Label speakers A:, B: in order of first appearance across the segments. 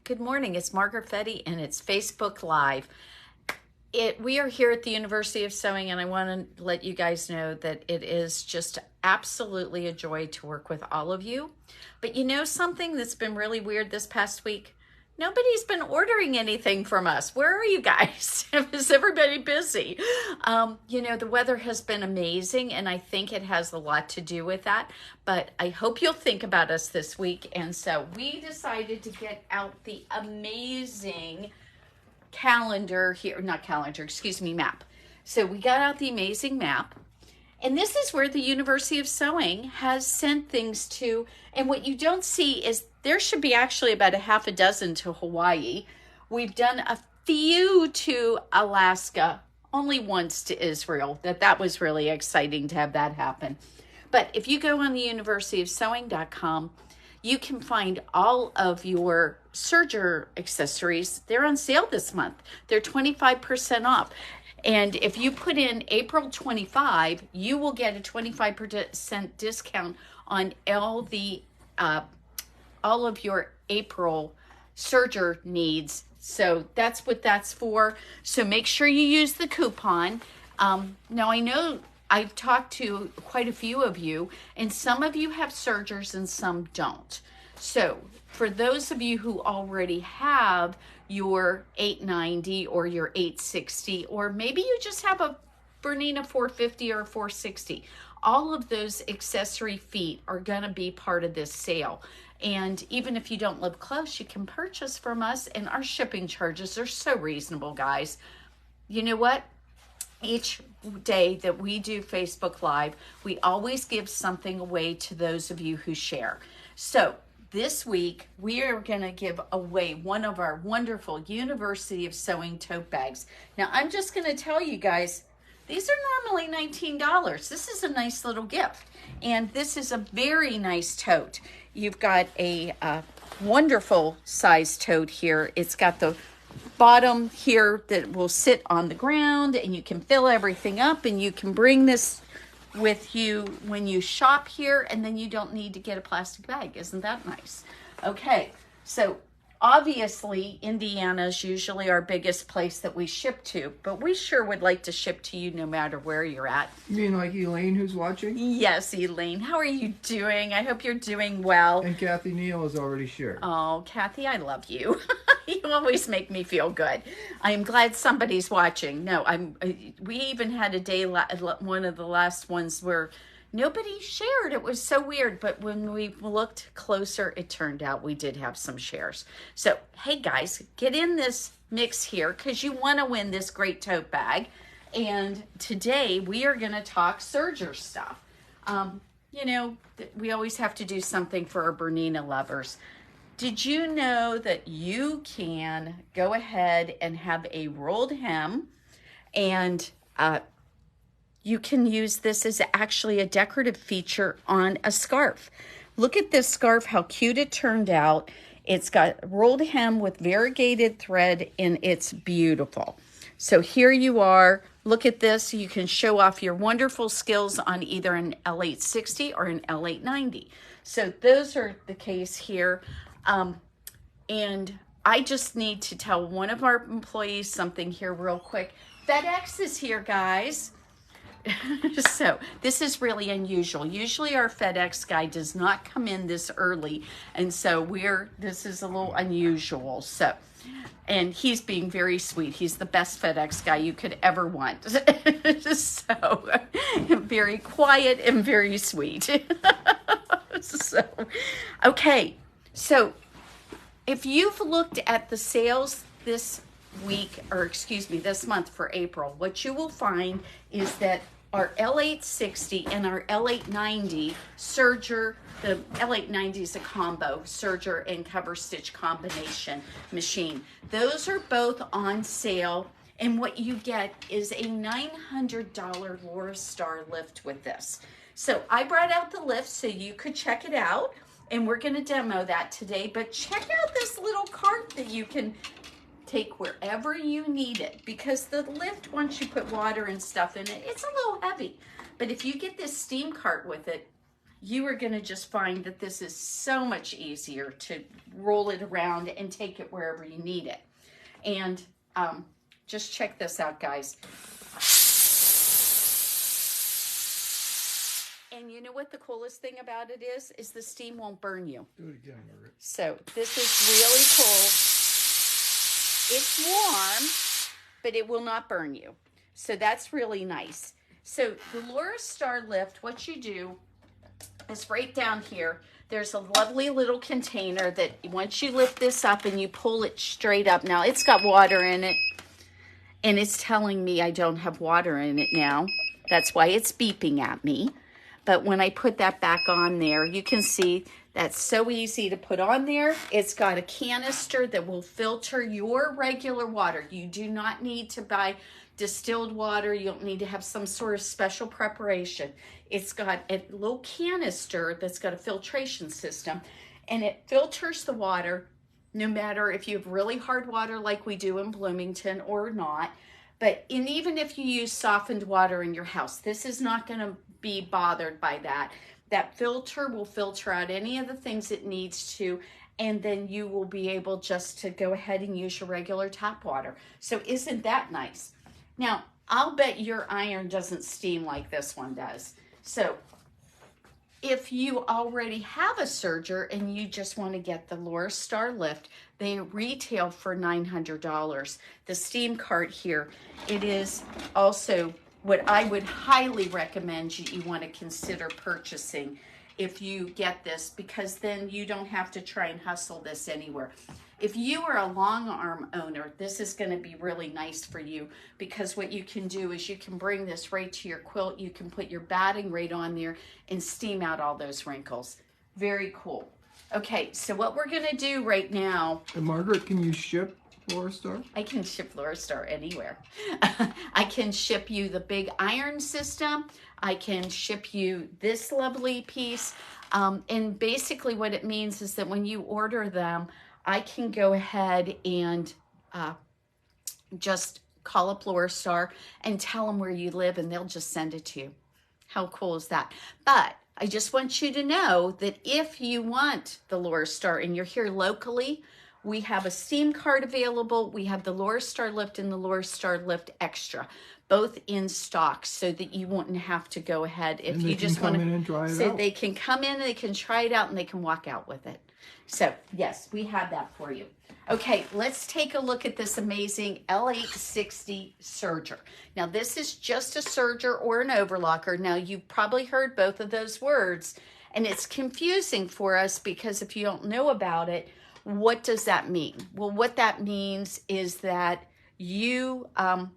A: Good morning, it's Margaret Fetty and it's Facebook Live. We are here at the University of Sewing, and I want to let you guys know that it is just absolutely a joy to work with all of you. But you know something that's been really weird this past week? Nobody's been ordering anything from us. Where are you guys? Is everybody busy? You know, the weather has been amazing, and I think it has a lot to do with that. But I hope you'll think about us this week. And so we decided to get out the amazing calendar here, not calendar, excuse me, map. So we got out the amazing map. And this is where the University of Sewing has sent things to. And what you don't see is there should be actually about a half a dozen to Hawaii. We've done a few to Alaska, only once to Israel. That was really exciting to have that happen. But if you go on the universityofsewing.com, you can find all of your Serger accessories. They're on sale this month. They're 25% off. And if you put in April 25, you will get a 25% discount on all of your April Serger needs. So that's what that's for. So make sure you use the coupon. Now I know I've talked to quite a few of you, and some of you have Sergers and some don't. So for those of you who already have your 890 or your 860, or maybe you just have a Bernina 450 or 460, all of those accessory feet are going to be part of this sale. And even if you don't live close, you can purchase from us, and our shipping charges are so reasonable, guys. You know what? Each day that we do Facebook Live, we always give something away to those of you who share. So this week, we are going to give away one of our wonderful University of Sewing tote bags. Now, I'm just going to tell you guys, these are normally $19. This is a nice little gift. And this is a very nice tote. You've got a wonderful size tote here. It's got the bottom here that will sit on the ground, and you can fill everything up, and you can bring this with you when you shop here, and then you don't need to get a plastic bag. Isn't that nice? Okay, so obviously Indiana is usually our biggest place that we ship to, but we sure would like to ship to you no matter where you're at.
B: You mean like Elaine who's watching?
A: Yes, Elaine. How are you doing? I hope you're doing well.
B: And Kathy Neal has already shared.
A: Oh, Kathy, I love you. You always make me feel good. I'm glad somebody's watching. No, we even had a day, one of the last ones where nobody shared. It was so weird. But when we looked closer, it turned out we did have some shares. So, hey guys, get in this mix here because you want to win this great tote bag. And today we are going to talk Serger stuff. You know, we always have to do something for our Bernina lovers. Did you know that you can go ahead and have a rolled hem, and you can use this as actually a decorative feature on a scarf? Look at this scarf, how cute it turned out. It's got rolled hem with variegated thread, and it's beautiful. So here you are. Look at this. You can show off your wonderful skills on either an L860 or an L890. So those are the case here. And I just need to tell one of our employees something here real quick. FedEx is here, guys. So this is really unusual. Usually our FedEx guy does not come in this early. And so this is a little unusual. So, and he's being very sweet. He's the best FedEx guy you could ever want. So very quiet and very sweet. So, okay. So if you've looked at the sales this week, or excuse me, this month for April, what you will find is that our L860 and our L890 Serger, the L890 is a combo, Serger and cover stitch combination machine. Those are both on sale, and what you get is a $900 Laurastar lift with this. So I brought out the lift so you could check it out. And we're going to demo that today, but check out this little cart that you can take wherever you need it, because the lift, once you put water and stuff in it, it's a little heavy. But if you get this steam cart with it, you are going to just find that this is so much easier to roll it around and take it wherever you need it. And just check this out, guys. And you know what the coolest thing about it is the steam won't burn you.
B: Do it again, Margaret.
A: So this is really cool. It's warm, but it will not burn you. So that's really nice. So the Laurastar lift, what you do is right down here, there's a lovely little container that once you lift this up and you pull it straight up. Now it's got water in it, and it's telling me I don't have water in it now. That's why it's beeping at me. But when I put that back on there, you can see that's so easy to put on there. It's got a canister that will filter your regular water. You do not need to buy distilled water. You don't need to have some sort of special preparation. It's got a little canister that's got a filtration system, and it filters the water no matter if you have really hard water like we do in Bloomington or not. And even if you use softened water in your house, this is not going to be bothered by that. That filter will filter out any of the things it needs to, and then you will be able just to go ahead and use your regular tap water. So isn't that nice? Now, I'll bet your iron doesn't steam like this one does. So if you already have a Serger and you just want to get the Laurastar lift, they retail for $900. The steam cart here, it is also what I would highly recommend you want to consider purchasing if you get this, because then you don't have to try and hustle this anywhere. If you are a long arm owner, this is going to be really nice for you, because what you can do is you can bring this right to your quilt. You can put your batting right on there and steam out all those wrinkles. Very cool. Okay, so what we're going to do right now.
B: And Margaret, can you ship Laurastar?
A: I can ship Laurastar anywhere. I can ship you the big iron system. I can ship you this lovely piece. And basically what it means is that when you order them, I can go ahead and just call up Laurastar and tell them where you live, and they'll just send it to you. How cool is that? But I just want you to know that if you want the Laurastar and you're here locally, we have a steam cart available. We have the Laurastar lift and the Laurastar lift extra, both in stock, so that you wouldn't have to go ahead if you just want to. So they can come in, they can try it out, and they can walk out with it. So yes, we have that for you. Okay, let's take a look at this amazing L860 Serger. Now this is just a Serger or an overlocker. Now you've probably heard both of those words, and it's confusing for us because if you don't know about it, what does that mean? Well, what that means is that you are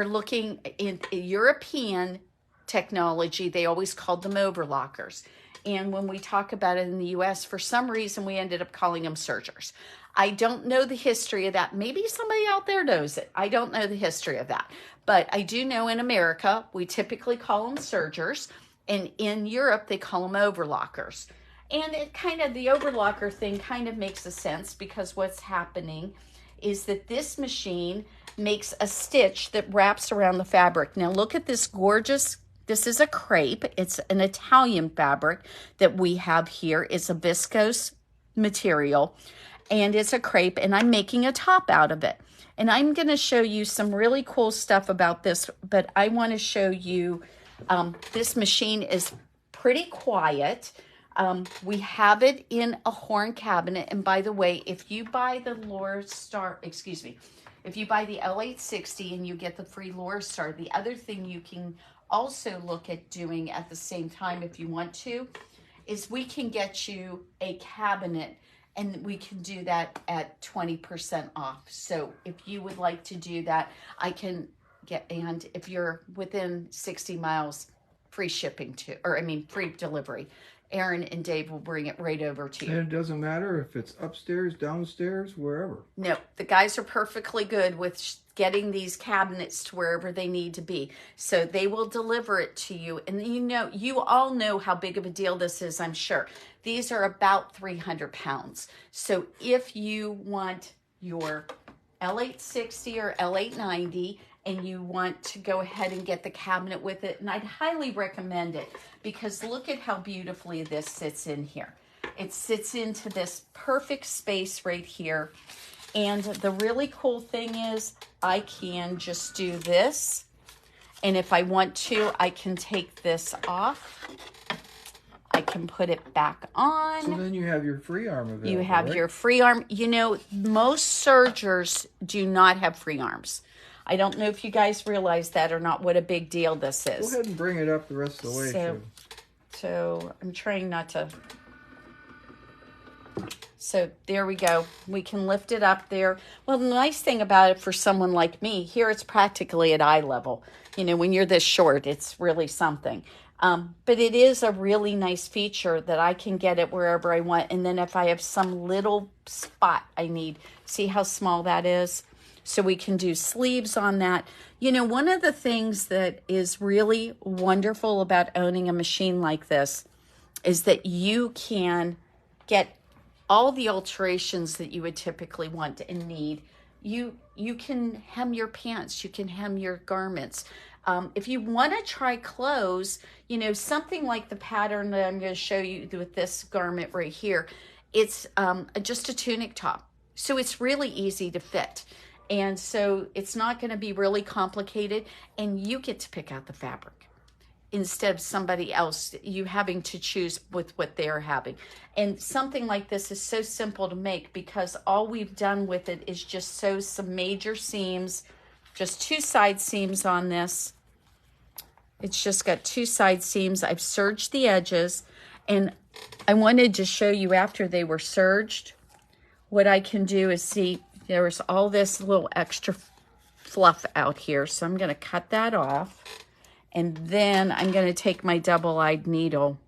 A: looking in European technology. They always called them overlockers. And when we talk about it in the US, for some reason, we ended up calling them Sergers. I don't know the history of that. Maybe somebody out there knows it. I don't know the history of that. But I do know in America, we typically call them Sergers. And in Europe, they call them overlockers. And it kind of, the overlocker thing kind of makes a sense, because what's happening is that this machine makes a stitch that wraps around the fabric. Now look at this gorgeous, this is a crepe. It's an Italian fabric that we have here. It's a viscose material, and it's a crepe, and I'm making a top out of it. And I'm going to show you some really cool stuff about this, but I want to show you, this machine is pretty quiet. We have it in a horn cabinet. And by the way, if you buy the Laurastar, if you buy the L860 and you get the free Laurastar, the other thing you can also look at doing at the same time, if you want to, is we can get you a cabinet, and we can do that at 20% off. So if you would like to do that, I can get, and if you're within 60 miles, free shipping to, or I mean, free delivery. Aaron and Dave will bring it right over to you.
B: And it doesn't matter if it's upstairs, downstairs, wherever. No,
A: the guys are perfectly good with getting these cabinets to wherever they need to be. So they will deliver it to you. And you all know how big of a deal this is, I'm sure. These are about 300 pounds. So if you want your L860 or L890 and you want to go ahead and get the cabinet with it, and I'd highly recommend it because look at how beautifully this sits in here. It sits into this perfect space right here. And the really cool thing is I can just do this. And if I want to, I can take this off. I can put it back on.
B: So then you have your free arm available,
A: You have
B: right?
A: your free arm. You know, most Sergers do not have free arms. I don't know if you guys realize that or not, what a big deal this is.
B: Go ahead and bring it up the rest of the way, too.
A: So I'm trying not to... So there we go. We can lift it up there. Well, the nice thing about it for someone like me, here it's practically at eye level. You know, when you're this short, it's really something. But it is a really nice feature that I can get it wherever I want. And then if I have some little spot I need, see how small that is? So we can do sleeves on that. You know, one of the things that is really wonderful about owning a machine like this is that you can get all the alterations that you would typically want and need. You can hem your pants, you can hem your garments. If you want to try clothes, you know, something like the pattern that I'm going to show you with this garment right here, it's just a tunic top. So it's really easy to fit. And so it's not going to be really complicated, and you get to pick out the fabric instead of somebody else, you having to choose with what they're having. And something like this is so simple to make because all we've done with it is just sew some major seams, just 2 side seams on this. It's just got 2 side seams. I've serged the edges, and I wanted to show you after they were serged, what I can do is see there's all this little extra fluff out here. So I'm going to cut that off. And then I'm going to take my double-eyed needle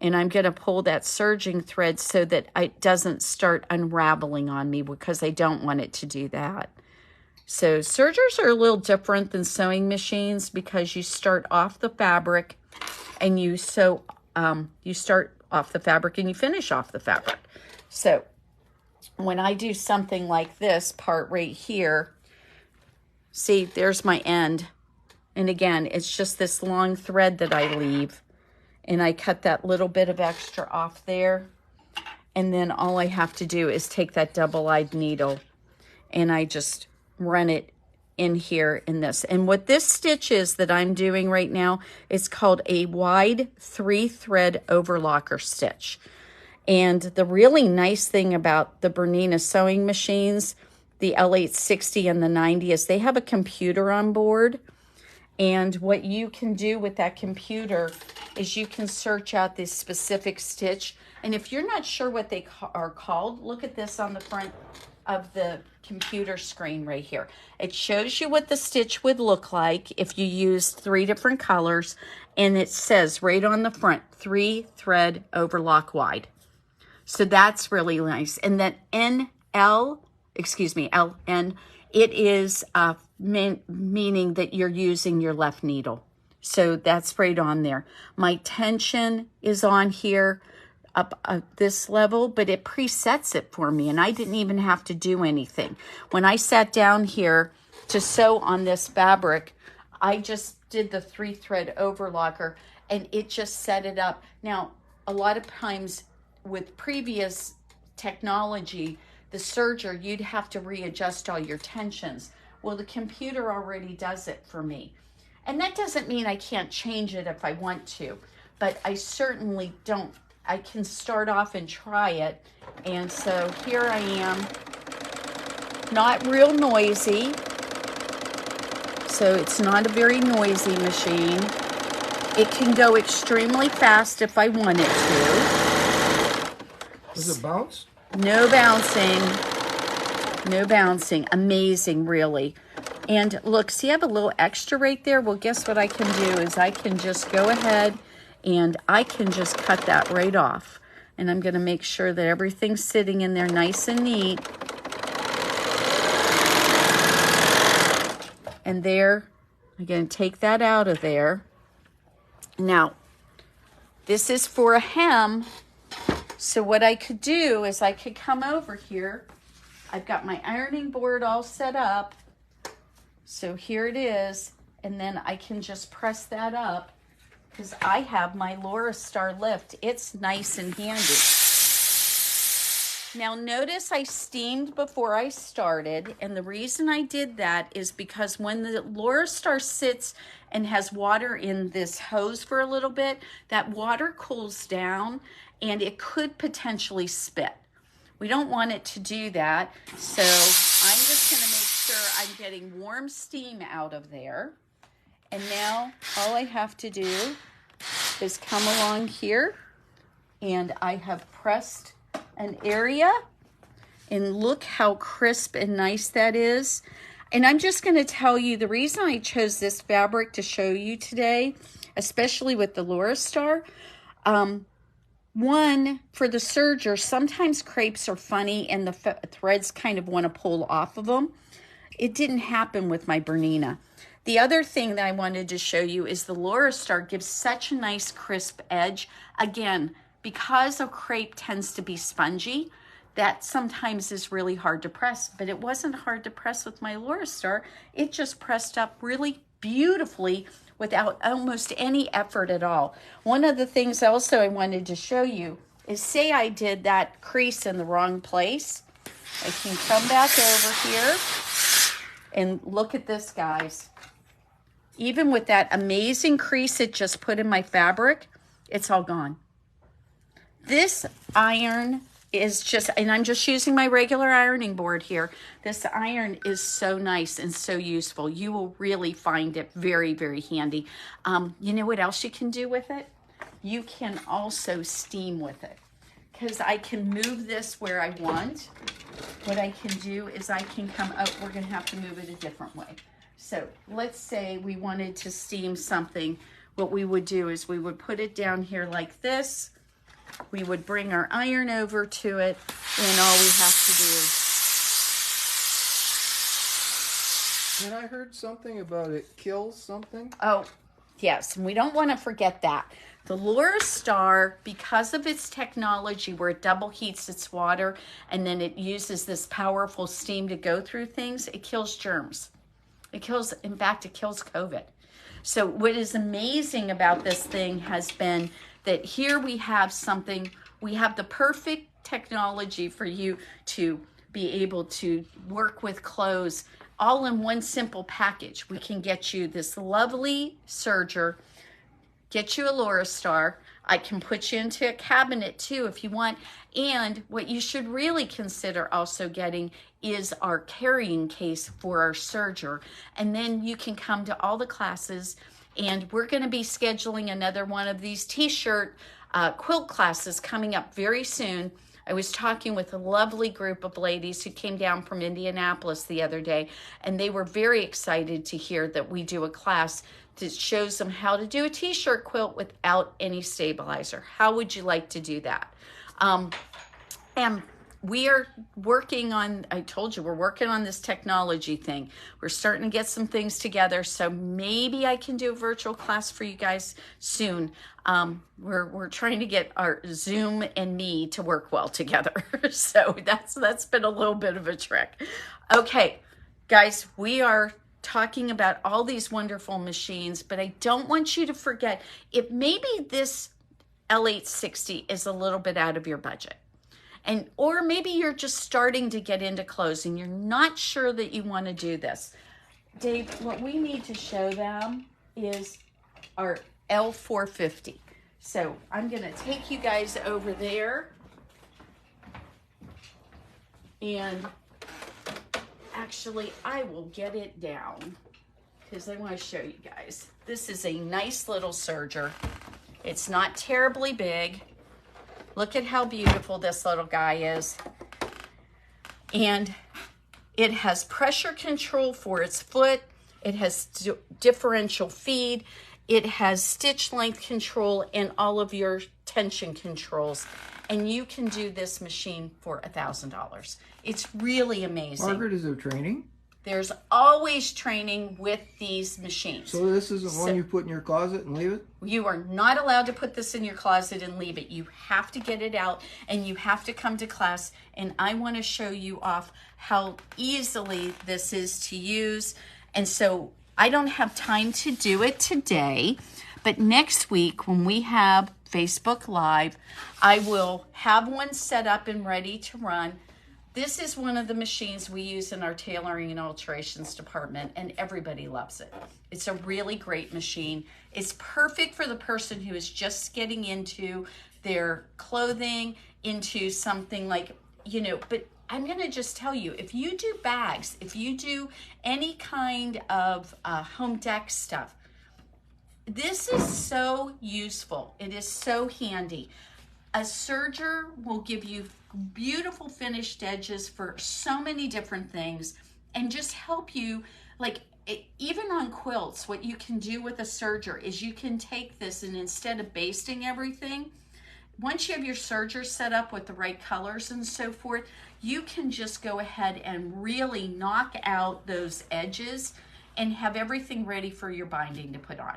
A: and I'm going to pull that serging thread so that it doesn't start unraveling on me because I don't want it to do that. So sergers are a little different than sewing machines because you start off the fabric and you sew, you start off the fabric and you finish off the fabric. So when I do something like this part right here, see, there's my end. And again, it's just this long thread that I leave. And I cut that little bit of extra off there. And then all I have to do is take that double-eyed needle and I just run it in here in this. And what this stitch is that I'm doing right now is called a wide 3-thread overlocker stitch. And the really nice thing about the Bernina sewing machines, the L860 and the 90, is they have a computer on board. And what you can do with that computer is you can search out this specific stitch. And if you're not sure what they are called, look at this on the front of the computer screen right here. It shows you what the stitch would look like if you used 3 different colors. And it says right on the front, 3-thread overlock wide. So that's really nice. And then LN, it is meaning that you're using your left needle. So that's right on there. My tension is on here up at this level, but it presets it for me and I didn't even have to do anything. When I sat down here to sew on this fabric, I just did the 3-thread overlocker and it just set it up. Now, a lot of times with previous technology, the serger, you'd have to readjust all your tensions. Well, the computer already does it for me. And that doesn't mean I can't change it if I want to, but I certainly don't. I can start off and try it. And so here I am, not real noisy. So it's not a very noisy machine. It can go extremely fast if I want it to.
B: Does it bounce?
A: No bouncing. No bouncing. Amazing, really. And look, see, I have a little extra right there. Well, guess what I can do is I can just go ahead and I can just cut that right off. And I'm going to make sure that everything's sitting in there nice and neat. And there, I'm going to take that out of there. Now, this is for a hem. So what I could do is I could come over here. I've got my ironing board all set up. So here it is, and then I can just press that up because I have my Laurastar lift. It's nice and handy. Now notice I steamed before I started, and the reason I did that is because when the Laurastar sits and has water in this hose for a little bit, that water cools down and it could potentially spit. We don't want it to do that, so I'm just going to make sure I'm getting warm steam out of there. And now all I have to do is come along here, and I have pressed an area, and look how crisp and nice that is. And I'm just going to tell you the reason I chose this fabric to show you today, especially with the Laurastar. One, for the serger, sometimes crepes are funny and the threads kind of want to pull off of them. It didn't happen with my Bernina. The other thing that I wanted to show you is the Laurastar gives such a nice crisp edge. Again, because a crepe tends to be spongy, that sometimes is really hard to press, but it wasn't hard to press with my Laurastar. It just pressed up really beautifully without almost any effort at all. One of the things also I wanted to show you is, say I did that crease in the wrong place. I can come back over here and look at this, guys. Even with that amazing crease it just put in my fabric, it's all gone. This iron is just, and I'm just using my regular ironing board here. This iron is so nice and so useful. You will really find it very, very handy. You know what else you can do with it? You can also steam with it, because I can move this where I want. What I can do is I can come out, we're gonna have to move it a different way. So let's say we wanted to steam something. What we would do is we would put it down here like this. We would bring our iron over to it, and all we have to do.
B: And I heard something about it kills something.
A: Oh, yes, and we don't want to forget that. The Laurastar, because of its technology where it double heats its water and then it uses this powerful steam to go through things, it kills germs. It kills, in fact, it kills COVID. So what is amazing about this thing has been that here we have something, we have the perfect technology for you to be able to work with clothes all in one simple package. We can get you this lovely serger, get you a Laurastar. I can put you into a cabinet too if you want. And what you should really consider also getting is our carrying case for our serger. And then you can come to all the classes, and we're going to be scheduling another one of these t-shirt quilt classes coming up very soon. I was talking with a lovely group of ladies who came down from Indianapolis the other day, and they were very excited to hear that we do a class that shows them how to do a t-shirt quilt without any stabilizer. How would you like to do that? And we are working on, I told you, we're working on this technology thing. We're starting to get some things together, so maybe I can do a virtual class for you guys soon. We're trying to get our Zoom and me to work well together. So that's been a little bit of a trick. Okay, guys, we are talking about all these wonderful machines, but I don't want you to forget, if maybe this L860 is a little bit out of your budget. Or maybe you're just starting to get into clothes and you're not sure that you want to do this. Dave, what we need to show them is our L450. So I'm going to take you guys over there. And actually, I will get it down because I want to show you guys. This is a nice little serger. It's not terribly big. Look at how beautiful this little guy is. And it has pressure control for its foot. It has differential feed. It has stitch length control and all of your tension controls. And you can do this machine for $1,000. It's really amazing.
B: Margaret, is there training?
A: There's always training with these machines.
B: So this isn't one you put in your closet and leave it?
A: You are not allowed to put this in your closet and leave it. You have to get it out and you have to come to class. And I want to show you off how easily this is to use. And so I don't have time to do it today, but next week when we have Facebook Live, I will have one set up and ready to run. This is one of the machines we use in our tailoring and alterations department, and everybody loves it. It's a really great machine. It's perfect for the person who is just getting into their clothing, into something like, but I'm going to just tell you, if you do bags, if you do any kind of home deck stuff, this is so useful. It is so handy. A serger will give you beautiful finished edges for so many different things and just help you, even on quilts, what you can do with a serger is you can take this and instead of basting everything, once you have your serger set up with the right colors and so forth, you can just go ahead and really knock out those edges and have everything ready for your binding to put on.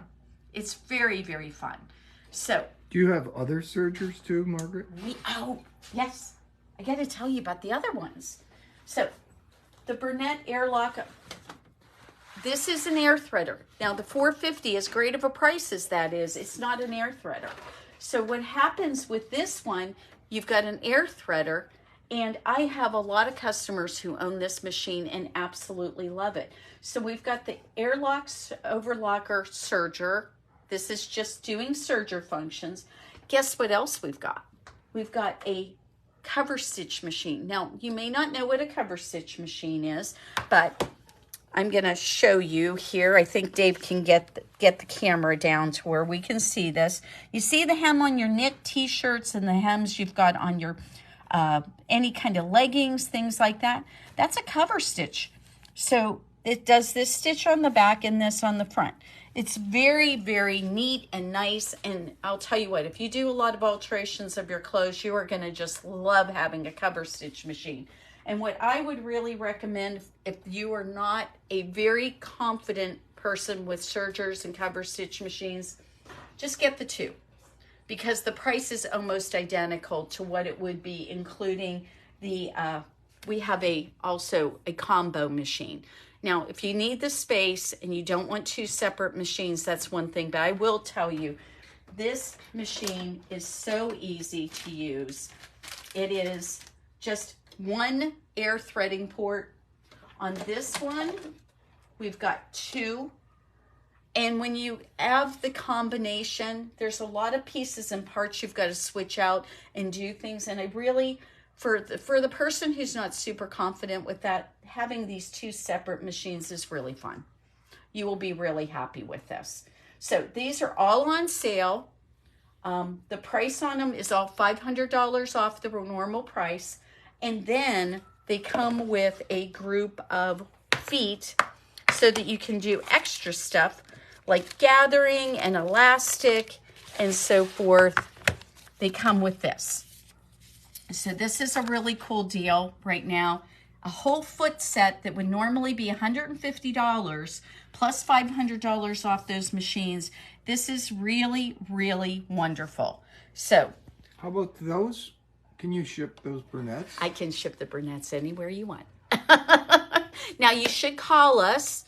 A: It's very, very fun. So,
B: do you have other sergers too, Margaret?
A: Oh, yes. I got to tell you about the other ones. So, the Bernette airlock. This is an air threader. Now, the $4.50, as great of a price as that is, it's not an air threader. So, what happens with this one, you've got an air threader, and I have a lot of customers who own this machine and absolutely love it. So, we've got the Overlocker Serger. This is just doing serger functions. Guess what else we've got? We've got a cover stitch machine. Now, you may not know what a cover stitch machine is, but I'm going to show you here. I think Dave can get the camera down to where we can see this. You see the hem on your knit t-shirts and the hems you've got on your any kind of leggings, things like that. That's a cover stitch. So it does this stitch on the back and this on the front. It's very, very neat and nice, and I'll tell you what, if you do a lot of alterations of your clothes, you are going to just love having a cover stitch machine. And what I would really recommend, if you are not a very confident person with sergers and cover stitch machines, just get the two, because the price is almost identical to what it would be including the, we have also a combo machine. Now, if you need the space and you don't want two separate machines, that's one thing. But I will tell you, this machine is so easy to use. It is just one air threading port. On this one, we've got two. And when you have the combination, there's a lot of pieces and parts you've got to switch out and do things. And I really, for the person who's not super confident with that, having these two separate machines is really fun. You will be really happy with this. So these are all on sale. The price on them is all $500 off the normal price. And then they come with a group of feet so that you can do extra stuff like gathering and elastic and so forth. They come with this. So this is a really cool deal right now. A whole foot set that would normally be $150 plus $500 off those machines. This is really, really wonderful. So,
B: how about those? Can you ship those Bernettes?
A: I can ship the Bernettes anywhere you want. Now, you should call us,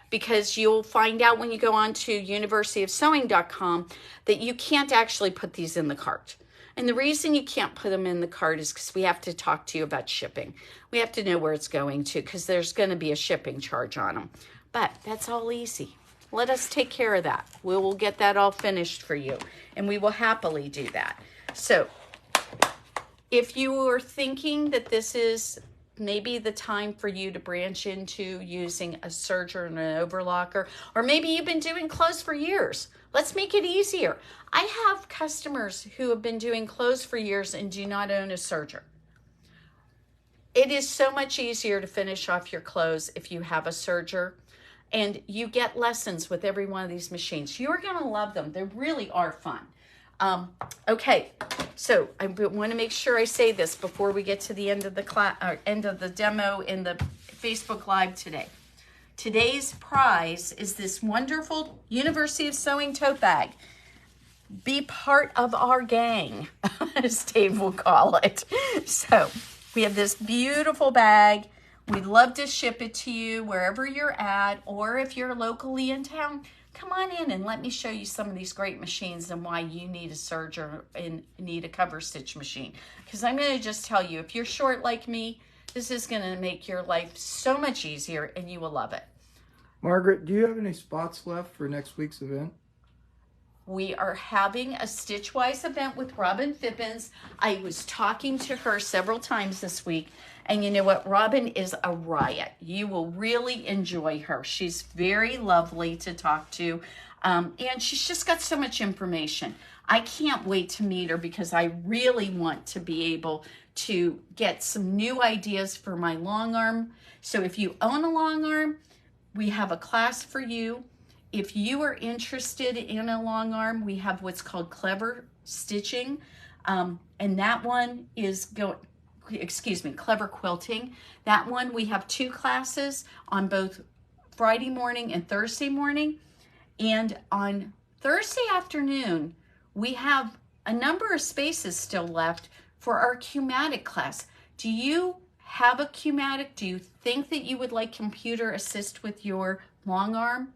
A: because you'll find out when you go on to universityofsewing.com that you can't actually put these in the cart. And the reason you can't put them in the cart is because we have to talk to you about shipping. We have to know where it's going to, because there's going to be a shipping charge on them. But that's all easy. Let us take care of that. We will get that all finished for you, and we will happily do that. So if you are thinking that this is maybe the time for you to branch into using a serger and an overlocker, or maybe you've been doing clothes for years, let's make it easier. I have customers who have been doing clothes for years and do not own a serger. It is so much easier to finish off your clothes if you have a serger, and you get lessons with every one of these machines. You're going to love them. They really are fun. Okay, so I want to make sure I say this before we get to the end of the class, or end of the demo in the Facebook Live today. Today's prize is this wonderful University of Sewing tote bag. Be part of our gang, as Dave will call it. So we have this beautiful bag We'd love to ship it to you wherever you're at, or if you're locally in town, come on in and let me show you some of these great machines and why you need a serger and need a cover stitch machine. Because I'm going to just tell you, if you're short like me, this is going to make your life so much easier and you will love it.
B: Margaret, do you have any spots left for next week's event?
A: We are having a Stitchwise event with Robin Phippins. I was talking to her several times this week, and you know what? Robin is a riot. You will really enjoy her. She's very lovely to talk to, and she's just got so much information. I can't wait to meet her because I really want to be able to get some new ideas for my long arm. So if you own a long arm, we have a class for you. If you are interested in a long arm, we have what's called clever stitching, and that one is clever quilting. That one, we have 2 classes on both Friday morning and Thursday morning. And on Thursday afternoon, we have a number of spaces still left for our Q-matic class. Do you have a Q-matic? Do you think that you would like computer assist with your long arm?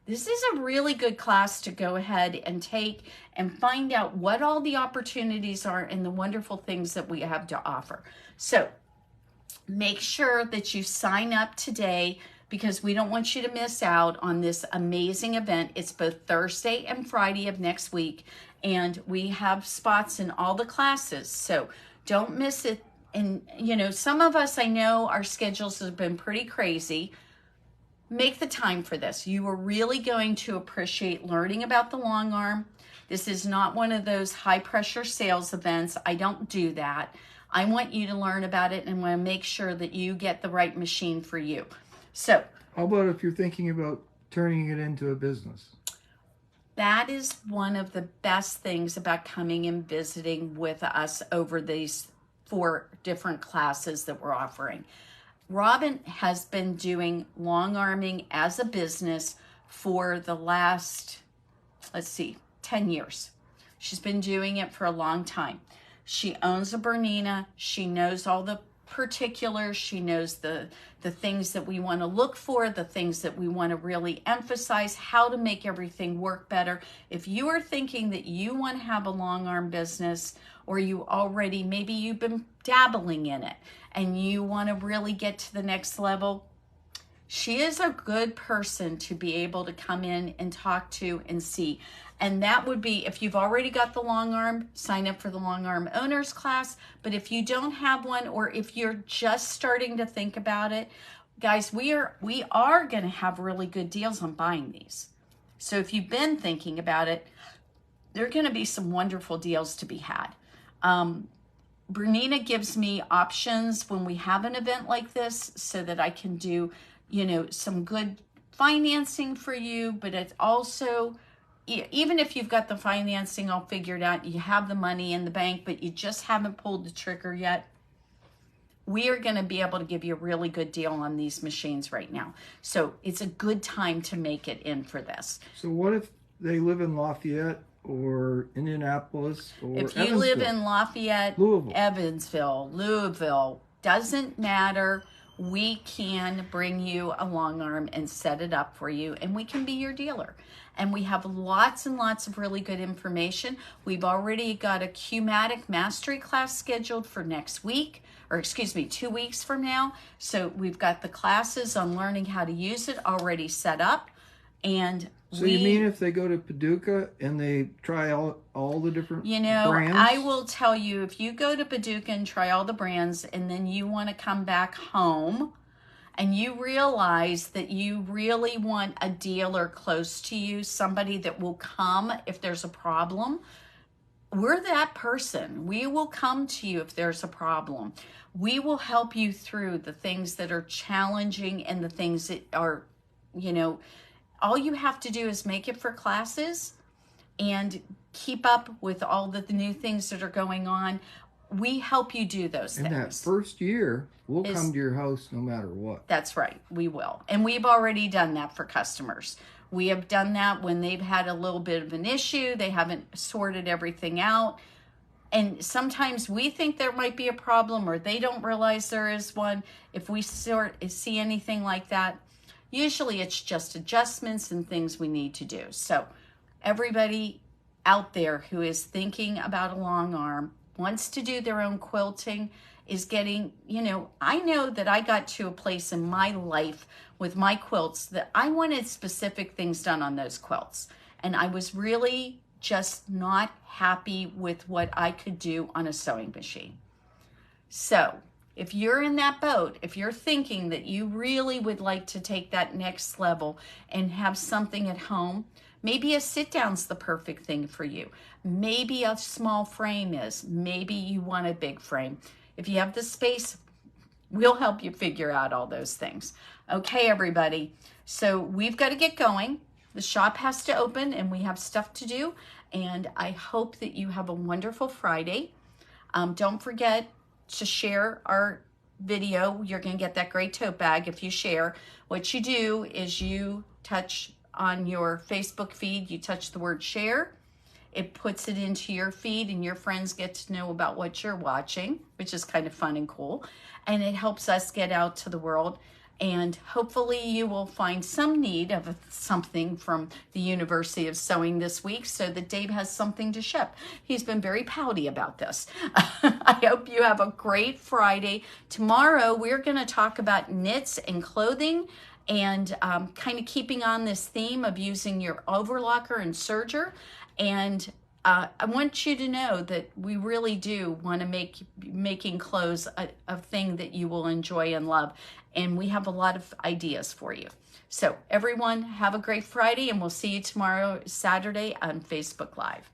A: This is a really good class to go ahead and take and find out what all the opportunities are and the wonderful things that we have to offer. So make sure that you sign up today because we don't want you to miss out on this amazing event. It's both Thursday and Friday of next week, and we have spots in all the classes, so don't miss it. And you know, some of us, I know our schedules have been pretty crazy. Make the time for this. You are really going to appreciate learning about the long arm. This is not one of those high pressure sales events. I don't do that. I want you to learn about it and want to make sure that you get the right machine for you. So,
B: how about if you're thinking about turning it into a business?
A: That is one of the best things about coming and visiting with us over these 4 different classes that we're offering. Robin has been doing long arming as a business for the last, 10 years. She's been doing it for a long time. She owns a Bernina. She knows all the particulars. She knows the things that we want to look for, the things that we want to really emphasize, how to make everything work better. If you are thinking that you want to have a long arm business, or you already, maybe you've been dabbling in it and you want to really get to the next level, she is a good person to be able to come in and talk to and see. And that would be, if you've already got the long arm, sign up for the long arm owners class. But if you don't have one, or if you're just starting to think about it, guys, we are going to have really good deals on buying these. So if you've been thinking about it, there are going to be some wonderful deals to be had. Bernina gives me options when we have an event like this so that I can do, you know, some good financing for you, but it's also, even if you've got the financing all figured out, you have the money in the bank, but you just haven't pulled the trigger yet, we are going to be able to give you a really good deal on these machines right now. So it's a good time to make it in for this.
B: So what if they live in Lafayette or Indianapolis or
A: If you live in Lafayette,
B: Louisville.
A: Evansville, Louisville, doesn't matter. We can bring you a long arm and set it up for you, and we can be your dealer. And we have lots and lots of really good information. We've already got a Q-matic mastery class scheduled for next week, or excuse me, 2 weeks from now. So we've got the classes on learning how to use it already set up. And
B: so you mean if they go to Paducah and they try all the different brands?
A: I will tell you, if you go to Paducah and try all the brands and then you want to come back home and you realize that you really want a dealer close to you, somebody that will come if there's a problem, we're that person. We will come to you if there's a problem. We will help you through the things that are challenging and the things that are, you know, all you have to do is make it for classes and keep up with all the new things that are going on. We help you do those things.
B: And that first year, we'll come to your house no matter what.
A: That's right, we will. And we've already done that for customers. We have done that when they've had a little bit of an issue, they haven't sorted everything out. And sometimes we think there might be a problem or they don't realize there is one. If we see anything like that, usually it's just adjustments and things we need to do. So everybody out there who is thinking about a long arm, wants to do their own quilting, is getting, I know that I got to a place in my life with my quilts that I wanted specific things done on those quilts. And I was really just not happy with what I could do on a sewing machine. So if you're in that boat, if you're thinking that you really would like to take that next level and have something at home, maybe a sit down's the perfect thing for you. Maybe a small frame is. Maybe you want a big frame. If you have the space, we'll help you figure out all those things. Okay, everybody. So we've got to get going. The shop has to open and we have stuff to do. And I hope that you have a wonderful Friday. Don't forget to share our video. You're going to get that great tote bag if you share. What you do is you touch on your Facebook feed, you touch the word share. It puts it into your feed and your friends get to know about what you're watching, which is kind of fun and cool. And it helps us get out to the world. And hopefully you will find some need of something from the University of Sewing this week so that Dave has something to ship. He's been very pouty about this. I hope you have a great Friday. Tomorrow we're going to talk about knits and clothing and kind of keeping on this theme of using your overlocker and serger. And I want you to know that we really do want to make making clothes a thing that you will enjoy and love. And we have a lot of ideas for you. So everyone, have a great Friday, and we'll see you tomorrow, Saturday, on Facebook Live.